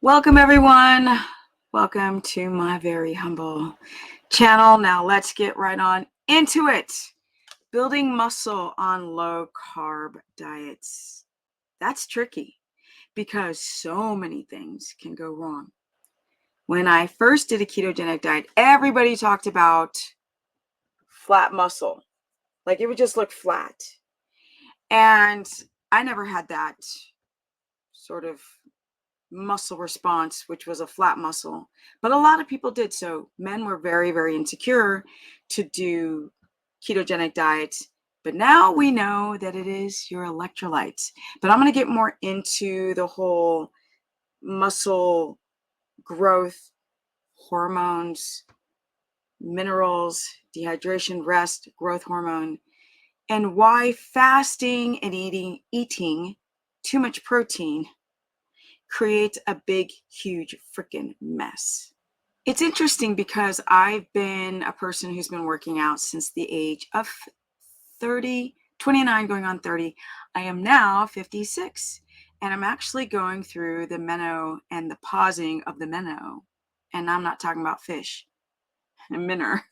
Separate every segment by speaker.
Speaker 1: Welcome, everyone. Welcome to my very humble channel. Now let's get right on into it. Building muscle on low carb diets. That's tricky because so many things can go wrong. When I first did a ketogenic diet, everybody talked about flat muscle. Like it would just look flat. And I never had that sort of muscle response, which was a flat muscle, but a lot of people did. So men were very, very insecure to do ketogenic diets, but now we know that it is your electrolytes. But I'm going to get more into the whole muscle growth, hormones, minerals, dehydration, rest, growth hormone, and why fasting and eating too much protein creates a big, huge freaking mess. It's interesting because I've been a person who's been working out since the age of 29 going on 30. I am now 56, and I'm actually going through the meno and the pausing of the meno. And I'm not talking about fish and minor.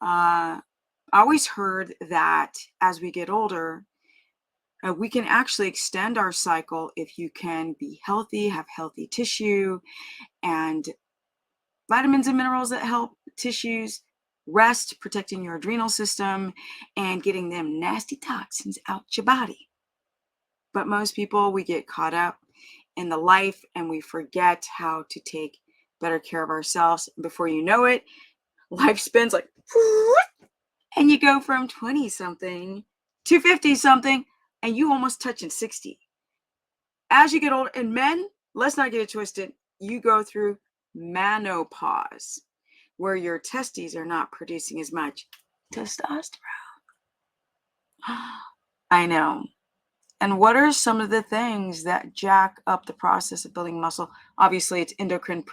Speaker 1: I always heard that as we get older, we can actually extend our cycle if you can be healthy, have healthy tissue, and vitamins and minerals that help tissues, rest, protecting your adrenal system, and getting them nasty toxins out your body. But most people, we get caught up in the life and we forget how to take better care of ourselves. Before you know it, life spins like, and you go from 20-something to 50-something, and you almost touching 60. As you get older, and men, let's not get it twisted, you go through menopause, where your testes are not producing as much testosterone. I know. And what are some of the things that jack up the process of building muscle? Obviously, it's endocrine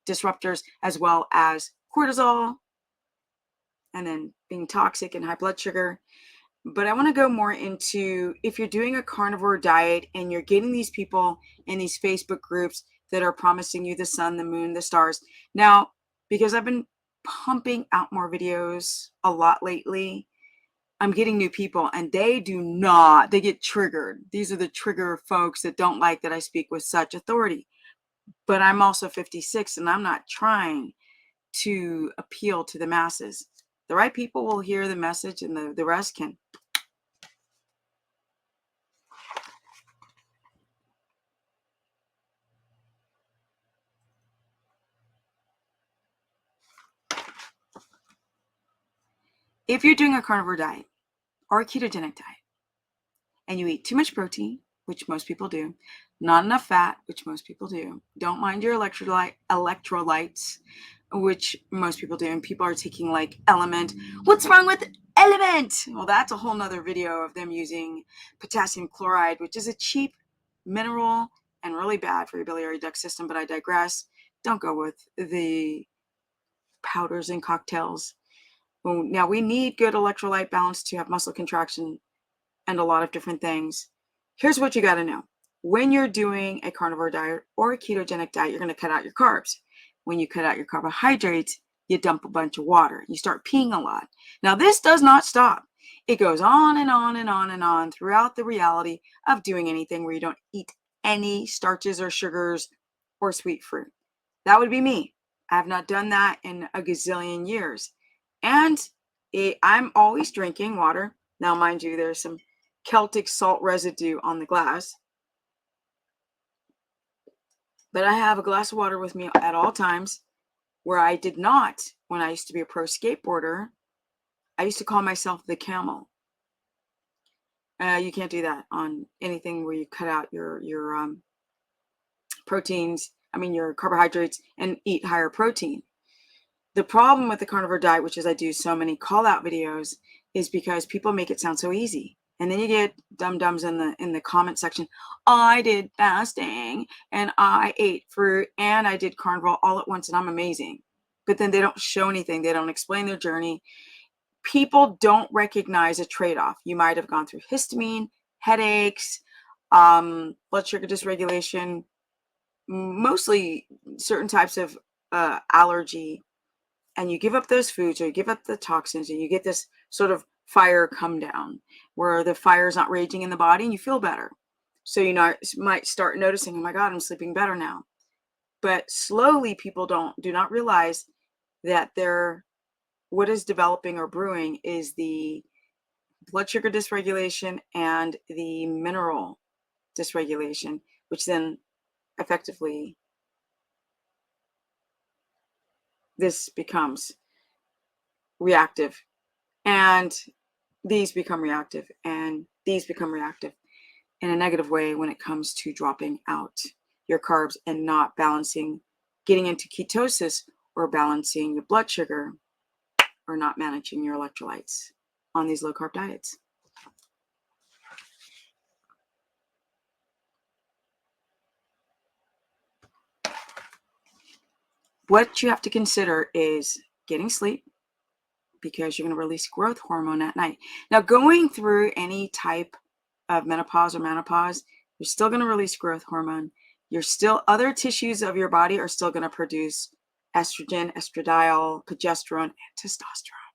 Speaker 1: disruptors, as well as cortisol, and then being toxic and high blood sugar. But I want to go more into if you're doing a carnivore diet and you're getting these people in these Facebook groups that are promising you the sun, the moon, the stars. Now, because I've been pumping out more videos a lot lately, I'm getting new people and they get triggered. These are the trigger folks that don't like that I speak with such authority. But I'm also 56 and I'm not trying to appeal to the masses. The right people will hear the message and the rest can. If you're doing a carnivore diet or a ketogenic diet and you eat too much protein, which most people do, not enough fat, which most people do, don't mind your electrolytes, which most people do, and people are taking like Element. What's wrong with Element? Well, that's a whole nother video of them using potassium chloride, which is a cheap mineral and really bad for your biliary duct system, but I digress. Don't go with the powders and cocktails. Now, we need good electrolyte balance to have muscle contraction and a lot of different things. Here's what you got to know. When you're doing a carnivore diet or a ketogenic diet, you're going to cut out your carbs. When you cut out your carbohydrates, you dump a bunch of water. You start peeing a lot. Now, this does not stop. It goes on and on and on and on throughout the reality of doing anything where you don't eat any starches or sugars or sweet fruit. That would be me. I have not done that in a gazillion years. And I'm always drinking water. Now, mind you, there's some Celtic salt residue on the glass. But I have a glass of water with me at all times, where I did not, when I used to be a pro skateboarder, I used to call myself the camel. You can't do that on anything where you cut out your proteins, your carbohydrates, and eat higher protein. The problem with the carnivore diet, which is I do so many call out videos, is because people make it sound so easy. And then you get dum-dums in the comment section. I did fasting and I ate fruit and I did carnivore all at once and I'm amazing. But then they don't show anything. They don't explain their journey. People don't recognize a trade-off. You might have gone through histamine, headaches, blood sugar dysregulation, mostly certain types of allergy, and you give up those foods or you give up the toxins, and you get this sort of fire come down where the fire is not raging in the body and you feel better. So you might start noticing, oh my God, I'm sleeping better now. But slowly people do not realize that what is developing or brewing is the blood sugar dysregulation and the mineral dysregulation, which then effectively this becomes reactive, and these become reactive, and these become reactive in a negative way when it comes to dropping out your carbs and not balancing, getting into ketosis or balancing your blood sugar or not managing your electrolytes on these low carb diets. What you have to consider is getting sleep, because you're going to release growth hormone at night. Now, going through any type of menopause or menopause, you're still going to release growth hormone. Other tissues of your body are still going to produce estrogen, estradiol, progesterone, and testosterone.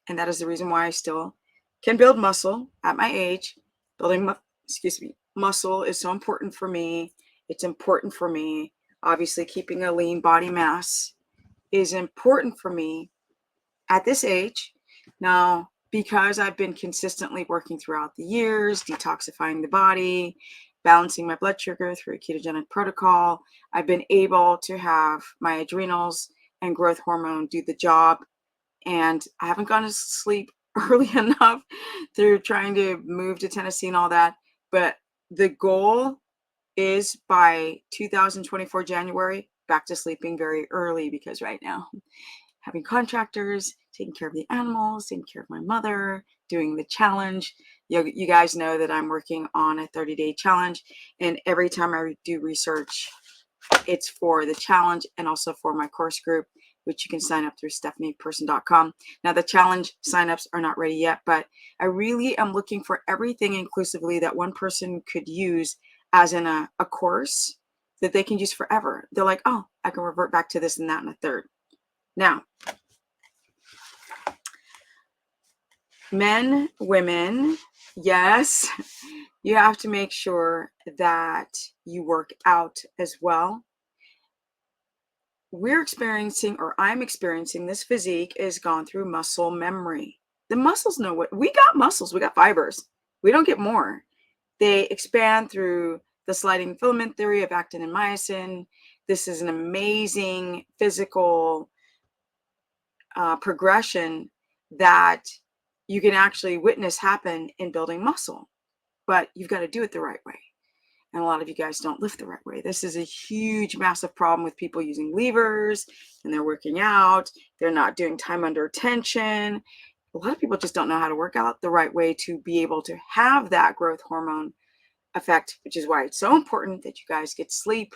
Speaker 1: And that is the reason why I still can build muscle at my age. Building muscle is so important for me. It's important for me. Obviously, keeping a lean body mass is important for me at this age. Now, because I've been consistently working throughout the years, detoxifying the body, balancing my blood sugar through a ketogenic protocol, I've been able to have my adrenals and growth hormone do the job. And I haven't gone to sleep early enough through trying to move to Tennessee and all that. But the goal is by 2024 January, back to sleeping very early, because right now, having contractors, taking care of the animals, taking care of my mother, doing the challenge. You guys know that I'm working on a 30-day challenge, and every time I do research, it's for the challenge and also for my course group, which you can sign up through stephanieperson.com. Now, the challenge signups are not ready yet, but I really am looking for everything inclusively that one person could use as in a course that they can use forever. They're like, oh, I can revert back to this and that and a third. Now, men, women, yes, you have to make sure that you work out as well. I'm experiencing this physique is gone through muscle memory. The muscles know what we got. Muscles, we got fibers. We don't get more. They expand through the sliding filament theory of actin and myosin. This is an amazing physical progression that you can actually witness happen in building muscle, but you've got to do it the right way. And a lot of you guys don't lift the right way. This is a huge, massive problem with people using levers and they're working out. They're not doing time under tension. A lot of people just don't know how to work out the right way to be able to have that growth hormone effect, which is why it's so important that you guys get sleep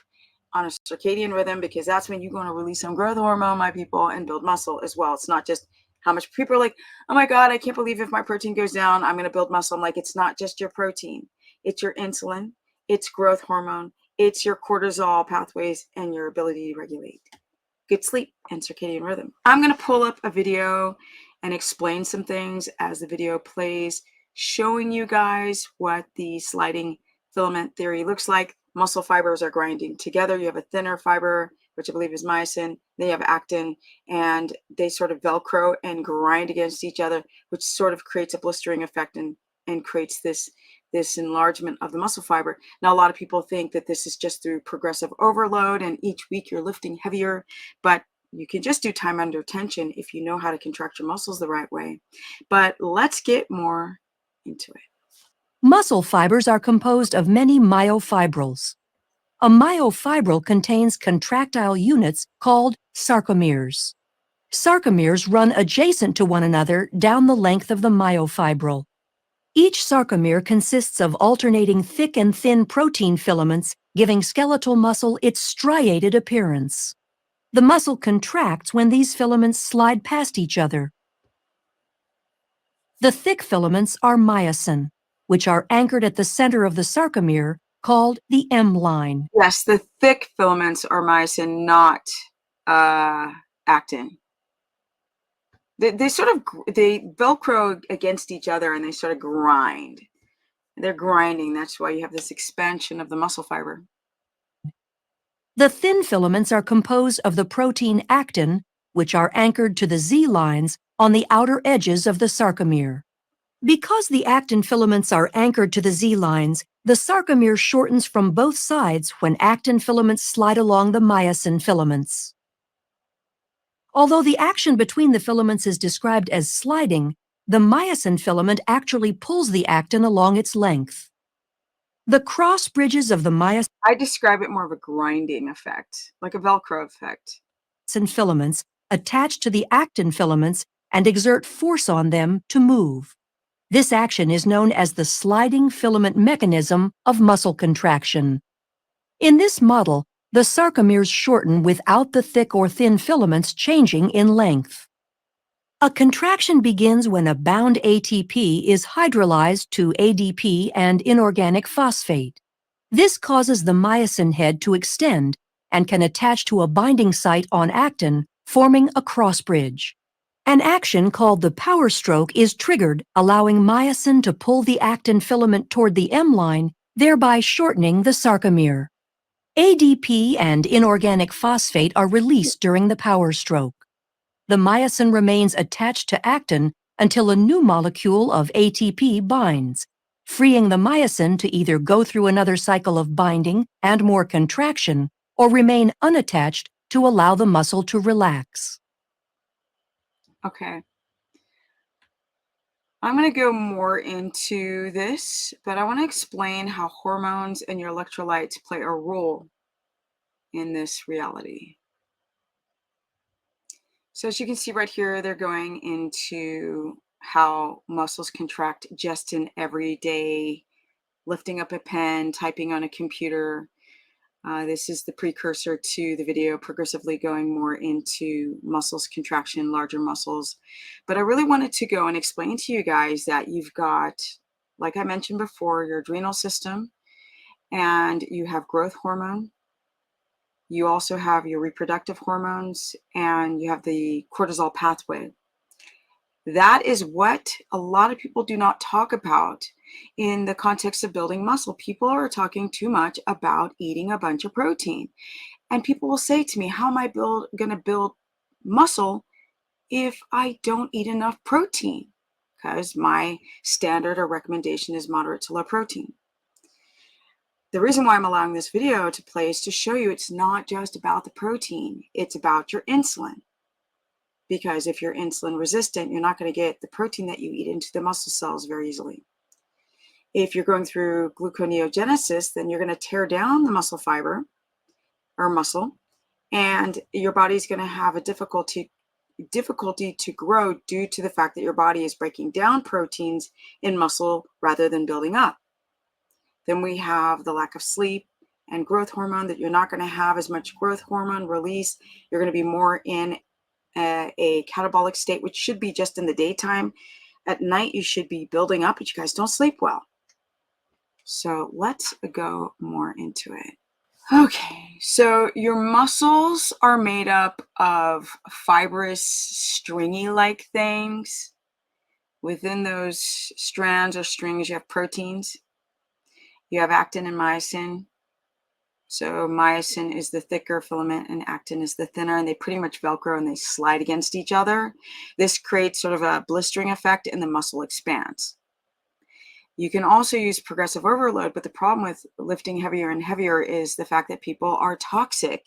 Speaker 1: on a circadian rhythm, because that's when you're going to release some growth hormone, my people, and build muscle as well. It's not just how much people are like, oh my God, I can't believe if my protein goes down, I'm going to build muscle. I'm like, it's not just your protein. It's your insulin, it's growth hormone, it's your cortisol pathways, and your ability to regulate good sleep and circadian rhythm. I'm going to pull up a video and explain some things as the video plays, showing you guys what the sliding filament theory looks like. Muscle fibers are grinding together. You have a thinner fiber, which I believe is myosin. Then you have actin, and they sort of Velcro and grind against each other, which sort of creates a blistering effect and creates this enlargement of the muscle fiber. Now, a lot of people think that this is just through progressive overload, and each week you're lifting heavier, but you can just do time under tension if you know how to contract your muscles the right way. But let's get more into it.
Speaker 2: Muscle fibers are composed of many myofibrils. A myofibril contains contractile units called sarcomeres. Sarcomeres run adjacent to one another down the length of the myofibril. Each sarcomere consists of alternating thick and thin protein filaments, giving skeletal muscle its striated appearance. The muscle contracts when these filaments slide past each other. The thick filaments are myosin, which are anchored at the center of the sarcomere called the M line.
Speaker 1: Yes, the thick filaments are myosin, not actin. They sort of they Velcro against each other and they sort of grind. They're grinding. That's why you have this expansion of the muscle fiber.
Speaker 2: The thin filaments are composed of the protein actin, which are anchored to the Z lines on the outer edges of the sarcomere. Because the actin filaments are anchored to the Z lines, the sarcomere shortens from both sides when actin filaments slide along the myosin filaments. Although the action between the filaments is described as sliding, the myosin filament actually pulls the actin along its length. The cross bridges of the myosin
Speaker 1: I describe it more of a grinding effect, like a Velcro effect.
Speaker 2: filaments attach to the actin filaments and exert force on them to move. This action is known as the sliding filament mechanism of muscle contraction. In this model, the sarcomeres shorten without the thick or thin filaments changing in length. A contraction begins when a bound ATP is hydrolyzed to ADP and inorganic phosphate. This causes the myosin head to extend and can attach to a binding site on actin, forming a cross bridge. An action called the power stroke is triggered, allowing myosin to pull the actin filament toward the M line, thereby shortening the sarcomere. ADP and inorganic phosphate are released during the power stroke. The myosin remains attached to actin until a new molecule of ATP binds, freeing the myosin to either go through another cycle of binding and more contraction or remain unattached to allow the muscle to relax.
Speaker 1: Okay. I'm going to go more into this, but I want to explain how hormones and your electrolytes play a role in this reality. So as you can see right here, they're going into how muscles contract just in everyday lifting up a pen, typing on a computer. This is the precursor to the video progressively going more into muscles contraction, larger muscles. But I really wanted to go and explain to you guys that you've got, like I mentioned before, your adrenal system, and you have growth hormone. You also have your reproductive hormones, and you have the cortisol pathway. That is what a lot of people do not talk about in the context of building muscle. People are talking too much about eating a bunch of protein. And people will say to me, how am I going to build muscle if I don't eat enough protein? Because my standard or recommendation is moderate to low protein. The reason why I'm allowing this video to play is to show you it's not just about the protein, it's about your insulin. Because if you're insulin resistant, you're not going to get the protein that you eat into the muscle cells very easily. If you're going through gluconeogenesis, then you're going to tear down the muscle fiber or muscle, and your body's going to have a difficulty to grow due to the fact that your body is breaking down proteins in muscle rather than building up. Then we have the lack of sleep and growth hormone, that you're not going to have as much growth hormone release. You're going to be more in a catabolic state, which should be just in the daytime. At night, you should be building up, but you guys don't sleep well. So let's go more into it. Okay, so your muscles are made up of fibrous, stringy-like things. Within those strands or strings, you have proteins. You have actin and myosin. So myosin is the thicker filament and actin is the thinner, and they pretty much Velcro and they slide against each other. This creates sort of a blistering effect and the muscle expands. You can also use progressive overload, but the problem with lifting heavier and heavier is the fact that people are toxic.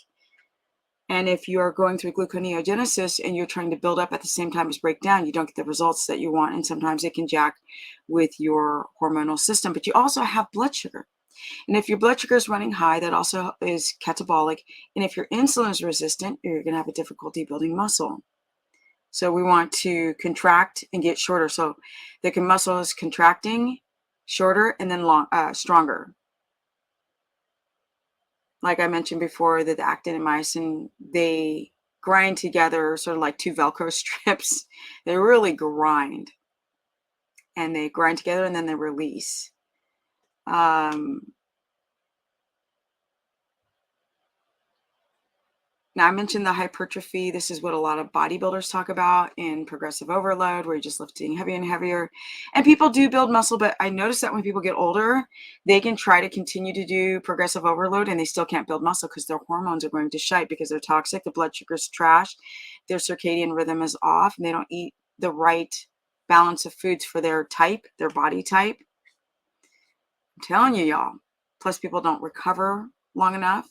Speaker 1: And if you are going through gluconeogenesis and you're trying to build up at the same time as break down, you don't get the results that you want. And sometimes it can jack with your hormonal system, but you also have blood sugar. And if your blood sugar is running high, that also is catabolic. And if your insulin is resistant, you're going to have a difficulty building muscle. So we want to contract and get shorter. So the muscle is contracting, shorter, and then stronger. Like I mentioned before, that the actin and myosin, they grind together sort of like two Velcro strips. They really grind. And they grind together and then they release. Now, I mentioned the hypertrophy. This is what a lot of bodybuilders talk about in progressive overload, where you're just lifting heavier and heavier. And people do build muscle, but I notice that when people get older, they can try to continue to do progressive overload and they still can't build muscle because their hormones are going to shite because they're toxic. The blood sugar's trash. Their circadian rhythm is off, and they don't eat the right balance of foods for their type, their body type. I'm telling you, y'all. Plus, people don't recover long enough.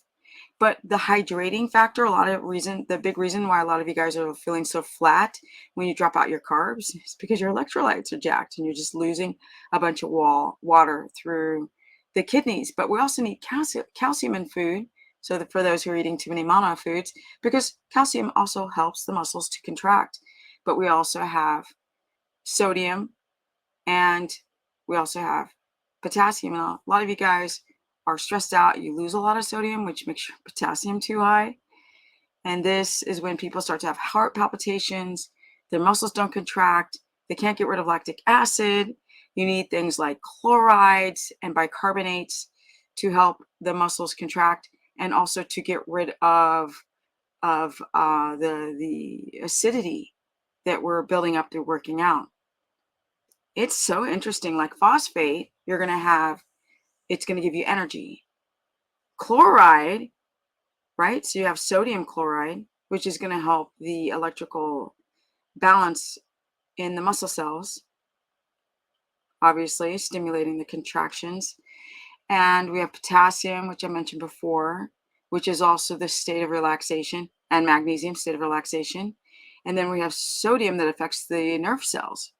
Speaker 1: But the hydrating factor, the big reason why a lot of you guys are feeling so flat when you drop out your carbs is because your electrolytes are jacked and you're just losing a bunch of water through the kidneys. But we also need calcium in food. So for those who are eating too many mono foods, because calcium also helps the muscles to contract. But we also have sodium and we also have potassium. And a lot of you guys are stressed out, you lose a lot of sodium, which makes your potassium too high. And this is when people start to have heart palpitations, their muscles don't contract, they can't get rid of lactic acid. You need things like chlorides and bicarbonates to help the muscles contract and also to get rid of the acidity that we're building up through working out. It's so interesting. Like phosphate, it's going to give you energy. Chloride, right? So you have sodium chloride, which is going to help the electrical balance in the muscle cells, obviously stimulating the contractions. And we have potassium, which I mentioned before, which is also the state of relaxation, and magnesium, state of relaxation. And then we have sodium that affects the nerve cells,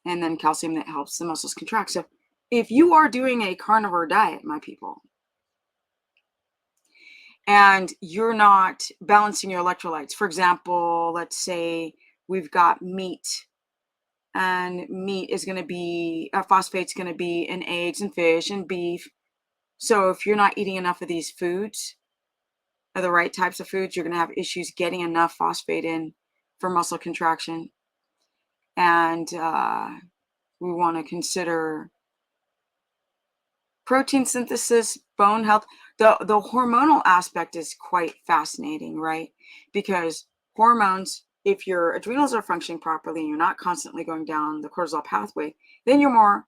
Speaker 1: and then calcium that helps the muscles contract. So if you are doing a carnivore diet, my people, and you're not balancing your electrolytes. For example, let's say we've got meat, and meat is going to be, phosphate's going to be in eggs and fish and beef. So if you're not eating enough of these foods, or the right types of foods, you're going to have issues getting enough phosphate in for muscle contraction. And we want to consider protein synthesis, bone health. The hormonal aspect is quite fascinating, right? Because hormones, if your adrenals are functioning properly and you're not constantly going down the cortisol pathway, then you're more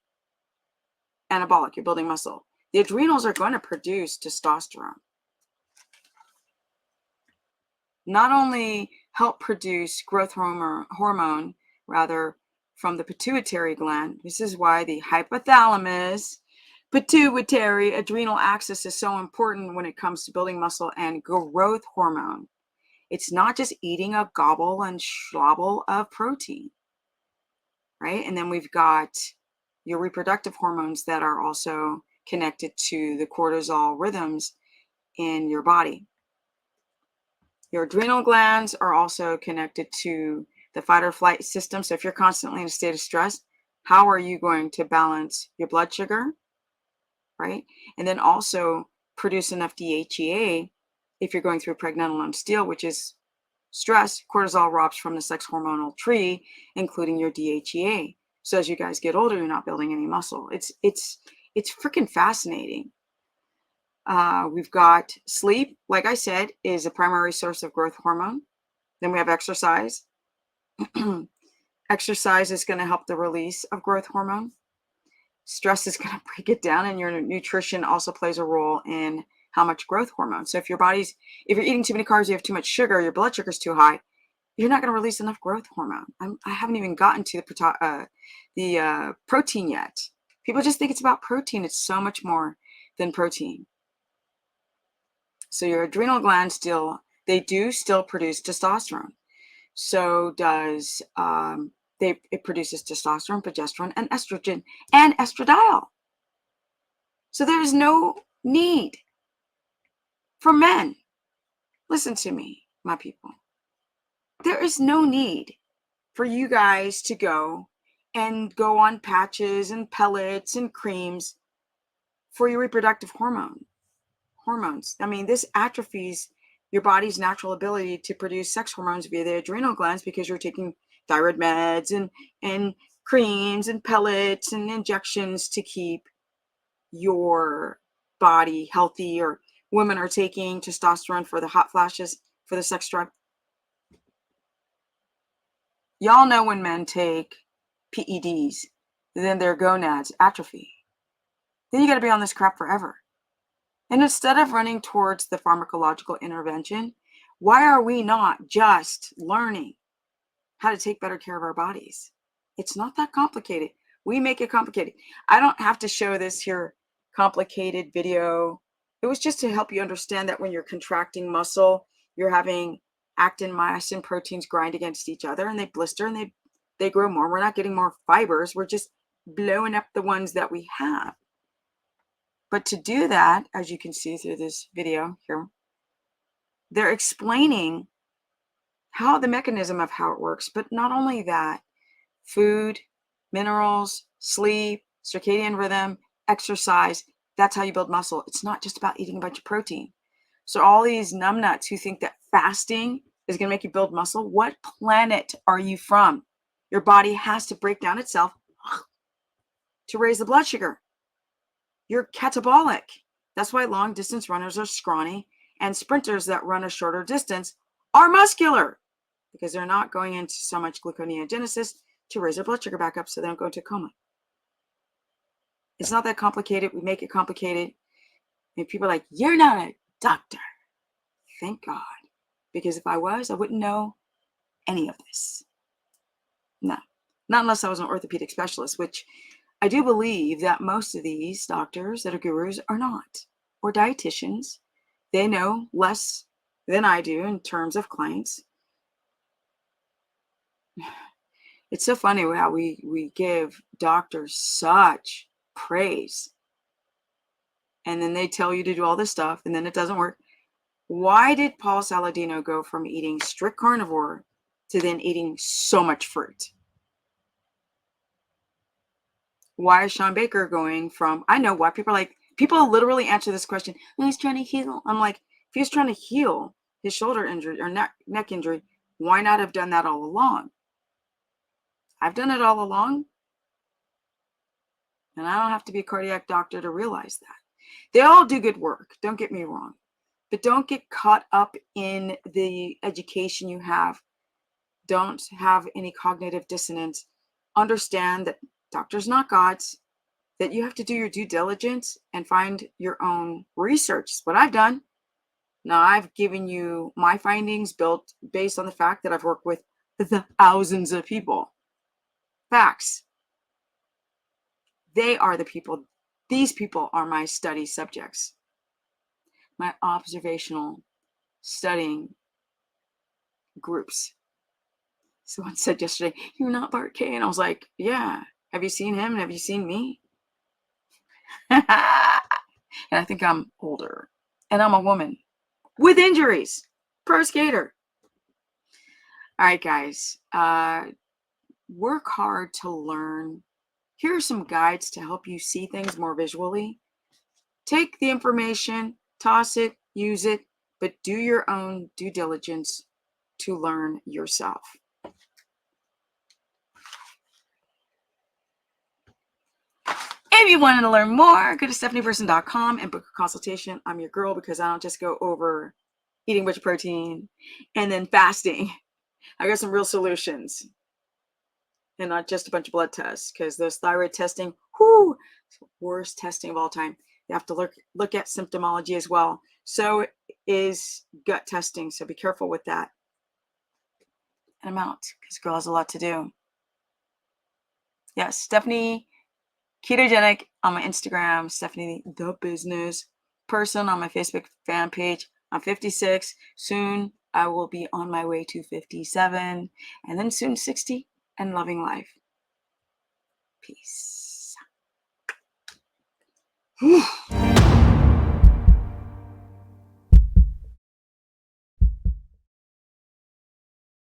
Speaker 1: anabolic, you're building muscle. The adrenals are going to produce testosterone. Not only help produce growth hormone, rather, from the pituitary gland. This is why the hypothalamus pituitary adrenal axis is so important when it comes to building muscle and growth hormone. It's not just eating a gobble and schlobble of protein, right? And then we've got your reproductive hormones that are also connected to the cortisol rhythms in your body. Your adrenal glands are also connected to the fight or flight system. So if you're constantly in a state of stress, how are you going to balance your blood sugar? Right? And then also produce enough DHEA if you're going through pregnenolone steal, which is stress. Cortisol robs from the sex hormonal tree, including your DHEA. So as you guys get older, you're not building any muscle. It's freaking fascinating. We've got sleep, like I said, is a primary source of growth hormone. Then we have exercise. Exercise is going to help the release of growth hormone. Stress is going to break it down, and your nutrition also plays a role in how much growth hormone. So if you're eating too many carbs, you have too much sugar, your blood sugar is too high, you're not going to release enough growth hormone. I haven't even gotten to the protein yet. People just think it's about protein. It's so much more than protein. So your adrenal glands do still produce testosterone. So does it produces testosterone, progesterone, and estrogen, and estradiol. So there is no need for men. Listen to me, my people. There is no need for you guys to go on patches and pellets and creams for your reproductive hormones. I mean, this atrophies your body's natural ability to produce sex hormones via the adrenal glands because you're taking thyroid meds and creams and pellets and injections to keep your body healthy, or women are taking testosterone for the hot flashes. for the sex drive. Y'all know when men take PEDs, then their gonads atrophy. Then you got to be on this crap forever. And instead of running towards the pharmacological intervention, why are we not just learning how to take better care of our bodies? It's not that complicated. We make it complicated. I don't have to show this here complicated video. It was just to help you understand that when you're contracting muscle, you're having actin, myosin proteins grind against each other and they blister and they grow more. We're not getting more fibers. We're just blowing up the ones that we have. But to do that, as you can see through this video here, they're explaining how the mechanism of how it works. But not only that, food, minerals, sleep, circadian rhythm, exercise, that's how you build muscle. It's not just about eating a bunch of protein. So all these numbnuts who think that fasting is going to make you build muscle, what planet are you from? Your body has to break down itself to raise the blood sugar. You're catabolic. That's why long distance runners are scrawny and sprinters that run a shorter distance are muscular because they're not going into so much gluconeogenesis to raise their blood sugar back up so they don't go into a coma. It's not that complicated. We make it complicated. And people are like, you're not a doctor. Thank God. Because if I was, I wouldn't know any of this. No, not unless I was an orthopedic specialist, which I do believe that most of these doctors that are gurus are not, or dietitians. They know less than I do in terms of clients. It's so funny how we give doctors such praise. And then they tell you to do all this stuff, and then it doesn't work. Why did Paul Saladino go from eating strict carnivore to then eating so much fruit? Why is Sean Baker going from, I know why people literally answer this question, well, he's trying to heal. I'm like, if he was trying to heal his shoulder injury or neck injury, why not have done that all along? I've done it all along. And I don't have to be a cardiac doctor to realize that. They all do good work, don't get me wrong. But don't get caught up in the education you have. Don't have any cognitive dissonance. Understand that doctors not gods, that you have to do your due diligence and find your own research. It's what I've done. Now, I've given you my findings built based on the fact that I've worked with the thousands of people. Facts. They are the people. These people are my study subjects. My observational studying groups. Someone said yesterday, you're not Bart K. And I was like, yeah. Have you seen him? Have you seen me? And I think I'm older. And I'm a woman with injuries. Pro skater. All right, guys. Work hard to learn. Here are some guides to help you see things more visually. Take the information, toss it, use it, but do your own due diligence to learn yourself. If you wanted to learn more, go to stephanieperson.com and book a consultation. I'm your girl because I don't just go over eating a bunch of protein and then fasting. I got some real solutions and not just a bunch of blood tests, because those thyroid testing, worst testing of all time. You have to look at symptomology as well. So is gut testing. So be careful with that. And I'm out because girl has a lot to do. Yes, Stephanie Ketogenic on my Instagram, Stephanie the Business Person on my Facebook fan page. I'm 56. Soon I will be on my way to 57, and then soon 60 and loving life. Peace.